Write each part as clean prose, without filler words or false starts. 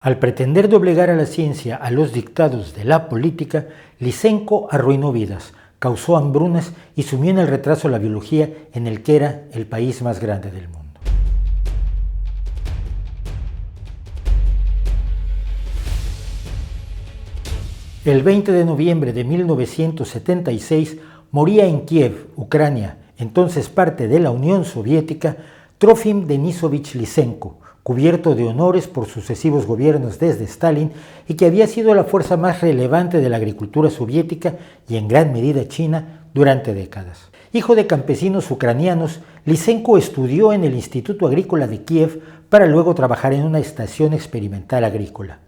Al pretender doblegar a la ciencia a los dictados de la política, Lysenko arruinó vidas, causó hambrunas y sumió en el retraso la biología en el que era el país más grande del mundo. El 20 de noviembre de 1976 moría en Kiev, Ucrania, entonces parte de la Unión Soviética, Trofim Denisovich Lysenko, cubierto de honores por sucesivos gobiernos desde Stalin y que había sido la fuerza más relevante de la agricultura soviética y en gran medida china durante décadas. Hijo de campesinos ucranianos, Lysenko estudió en el Instituto Agrícola de Kiev para luego trabajar en una estación experimental agrícola.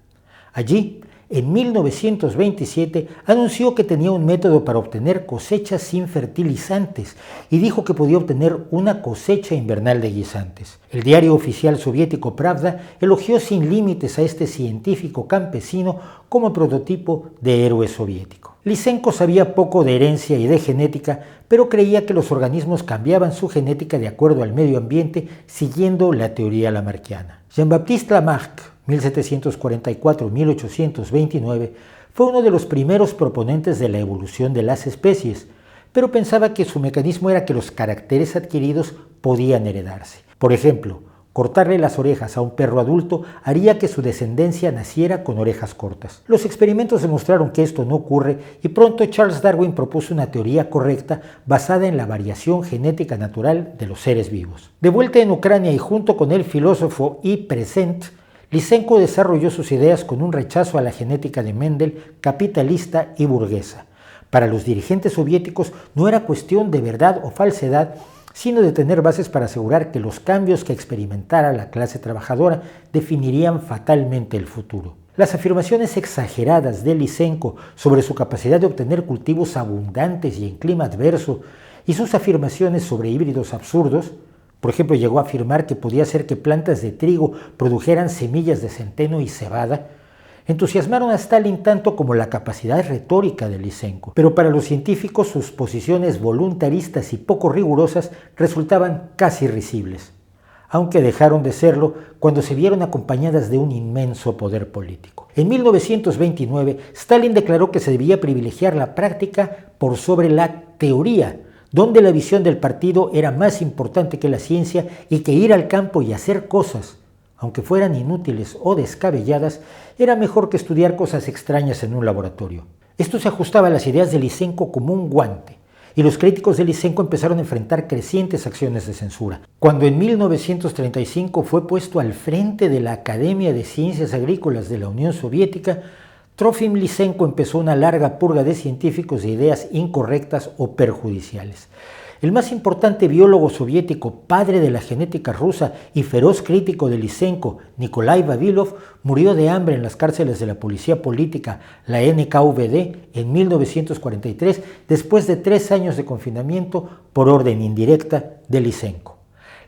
Allí, en 1927, anunció que tenía un método para obtener cosechas sin fertilizantes y dijo que podía obtener una cosecha invernal de guisantes. El diario oficial soviético Pravda elogió sin límites a este científico campesino como prototipo de héroe soviético. Lysenko sabía poco de herencia y de genética, pero creía que los organismos cambiaban su genética de acuerdo al medio ambiente siguiendo la teoría lamarckiana. Jean-Baptiste Lamarck, 1744-1829, fue uno de los primeros proponentes de la evolución de las especies, pero pensaba que su mecanismo era que los caracteres adquiridos podían heredarse. Por ejemplo, cortarle las orejas a un perro adulto haría que su descendencia naciera con orejas cortas. Los experimentos demostraron que esto no ocurre y pronto Charles Darwin propuso una teoría correcta basada en la variación genética natural de los seres vivos. De vuelta en Ucrania y junto con el filósofo y present, Lysenko desarrolló sus ideas con un rechazo a la genética de Mendel, capitalista y burguesa. Para los dirigentes soviéticos no era cuestión de verdad o falsedad, sino de tener bases para asegurar que los cambios que experimentara la clase trabajadora definirían fatalmente el futuro. Las afirmaciones exageradas de Lysenko sobre su capacidad de obtener cultivos abundantes y en clima adverso, y sus afirmaciones sobre híbridos absurdos, por ejemplo, llegó a afirmar que podía ser que plantas de trigo produjeran semillas de centeno y cebada, entusiasmaron a Stalin tanto como la capacidad retórica de Lysenko. Pero para los científicos sus posiciones voluntaristas y poco rigurosas resultaban casi risibles, aunque dejaron de serlo cuando se vieron acompañadas de un inmenso poder político. En 1929, Stalin declaró que se debía privilegiar la práctica por sobre la teoría, donde la visión del partido era más importante que la ciencia y que ir al campo y hacer cosas, aunque fueran inútiles o descabelladas, era mejor que estudiar cosas extrañas en un laboratorio. Esto se ajustaba a las ideas de Lysenko como un guante, y los críticos de Lysenko empezaron a enfrentar crecientes acciones de censura. Cuando en 1935 fue puesto al frente de la Academia de Ciencias Agrícolas de la Unión Soviética, Trofim Lysenko empezó una larga purga de científicos de ideas incorrectas o perjudiciales. El más importante biólogo soviético, padre de la genética rusa y feroz crítico de Lysenko, Nikolai Vavilov, murió de hambre en las cárceles de la policía política, la NKVD, en 1943, después de 3 años de confinamiento por orden indirecta de Lysenko.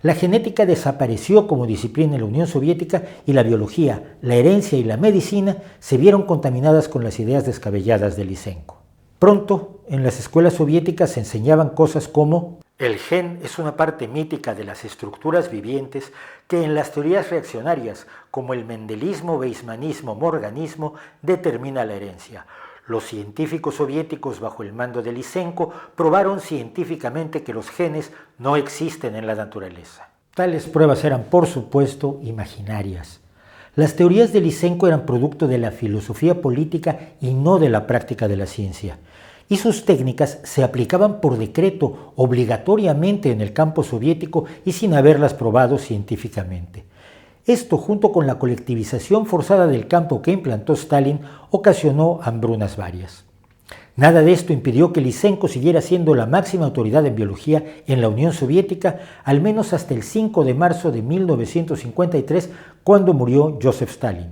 La genética desapareció como disciplina en la Unión Soviética y la biología, la herencia y la medicina se vieron contaminadas con las ideas descabelladas de Lysenko. Pronto, en las escuelas soviéticas se enseñaban cosas como: el gen es una parte mítica de las estructuras vivientes que en las teorías reaccionarias, como el mendelismo, weismannismo, morganismo, determina la herencia. Los científicos soviéticos bajo el mando de Lysenko probaron científicamente que los genes no existen en la naturaleza. Tales pruebas eran, por supuesto, imaginarias. Las teorías de Lysenko eran producto de la filosofía política y no de la práctica de la ciencia, y sus técnicas se aplicaban por decreto obligatoriamente en el campo soviético y sin haberlas probado científicamente. Esto, junto con la colectivización forzada del campo que implantó Stalin, ocasionó hambrunas varias. Nada de esto impidió que Lysenko siguiera siendo la máxima autoridad en biología en la Unión Soviética, al menos hasta el 5 de marzo de 1953, cuando murió Joseph Stalin.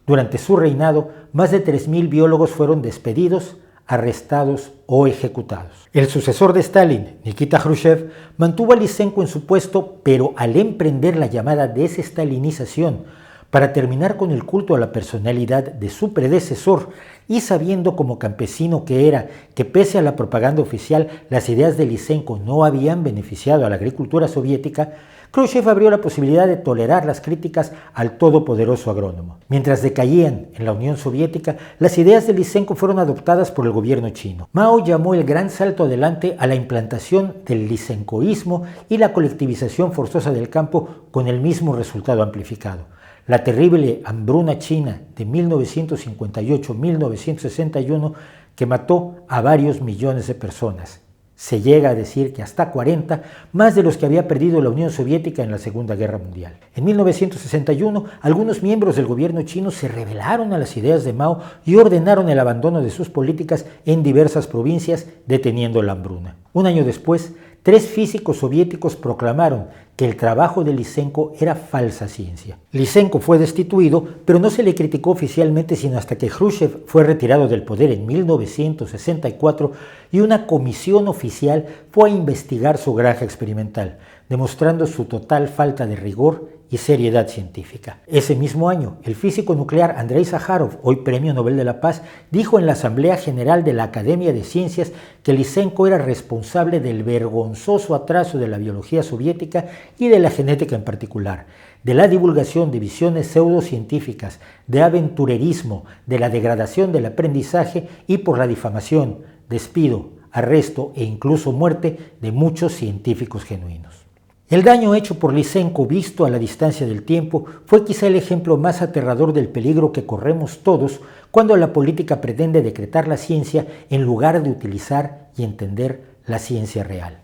Durante su reinado, más de 3.000 biólogos fueron despedidos, arrestados o ejecutados. El sucesor de Stalin, Nikita Khrushchev, mantuvo a Lysenko en su puesto, pero al emprender la llamada desestalinización para terminar con el culto a la personalidad de su predecesor y sabiendo como campesino que era que pese a la propaganda oficial las ideas de Lysenko no habían beneficiado a la agricultura soviética, Khrushchev abrió la posibilidad de tolerar las críticas al todopoderoso agrónomo. Mientras decaían en la Unión Soviética, las ideas de Lysenko fueron adoptadas por el gobierno chino. Mao llamó el gran salto adelante a la implantación del lysenkoísmo y la colectivización forzosa del campo con el mismo resultado amplificado. La terrible hambruna china de 1958-1961 que mató a varios millones de personas. Se llega a decir que hasta 40, más de los que había perdido la Unión Soviética en la Segunda Guerra Mundial. En 1961, algunos miembros del gobierno chino se rebelaron a las ideas de Mao y ordenaron el abandono de sus políticas en diversas provincias, deteniendo la hambruna. Un año después, 3 físicos soviéticos proclamaron que el trabajo de Lysenko era falsa ciencia. Lysenko fue destituido, pero no se le criticó oficialmente sino hasta que Khrushchev fue retirado del poder en 1964 y una comisión oficial fue a investigar su granja experimental, demostrando su total falta de rigor y seriedad científica. Ese mismo año, el físico nuclear Andrei Sájarov, hoy Premio Nobel de la Paz, dijo en la Asamblea General de la Academia de Ciencias que Lysenko era responsable del vergonzoso atraso de la biología soviética y de la genética en particular, de la divulgación de visiones pseudocientíficas, de aventurerismo, de la degradación del aprendizaje y por la difamación, despido, arresto e incluso muerte de muchos científicos genuinos. El daño hecho por Lysenko visto a la distancia del tiempo fue quizá el ejemplo más aterrador del peligro que corremos todos cuando la política pretende decretar la ciencia en lugar de utilizar y entender la ciencia real.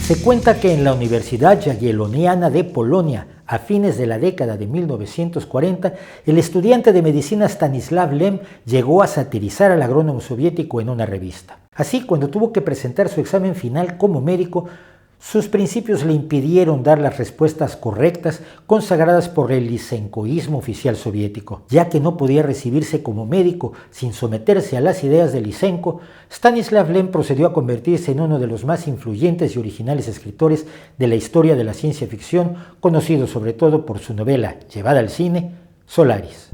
Se cuenta que en la Universidad Jagielloniana de Polonia, a fines de la década de 1940, el estudiante de medicina Stanislav Lem llegó a satirizar al agrónomo soviético en una revista. Así, cuando tuvo que presentar su examen final como médico, sus principios le impidieron dar las respuestas correctas consagradas por el lysenkoísmo oficial soviético. Ya que no podía recibirse como médico sin someterse a las ideas de Lysenko, Stanislav Lem procedió a convertirse en uno de los más influyentes y originales escritores de la historia de la ciencia ficción, conocido sobre todo por su novela, llevada al cine, Solaris.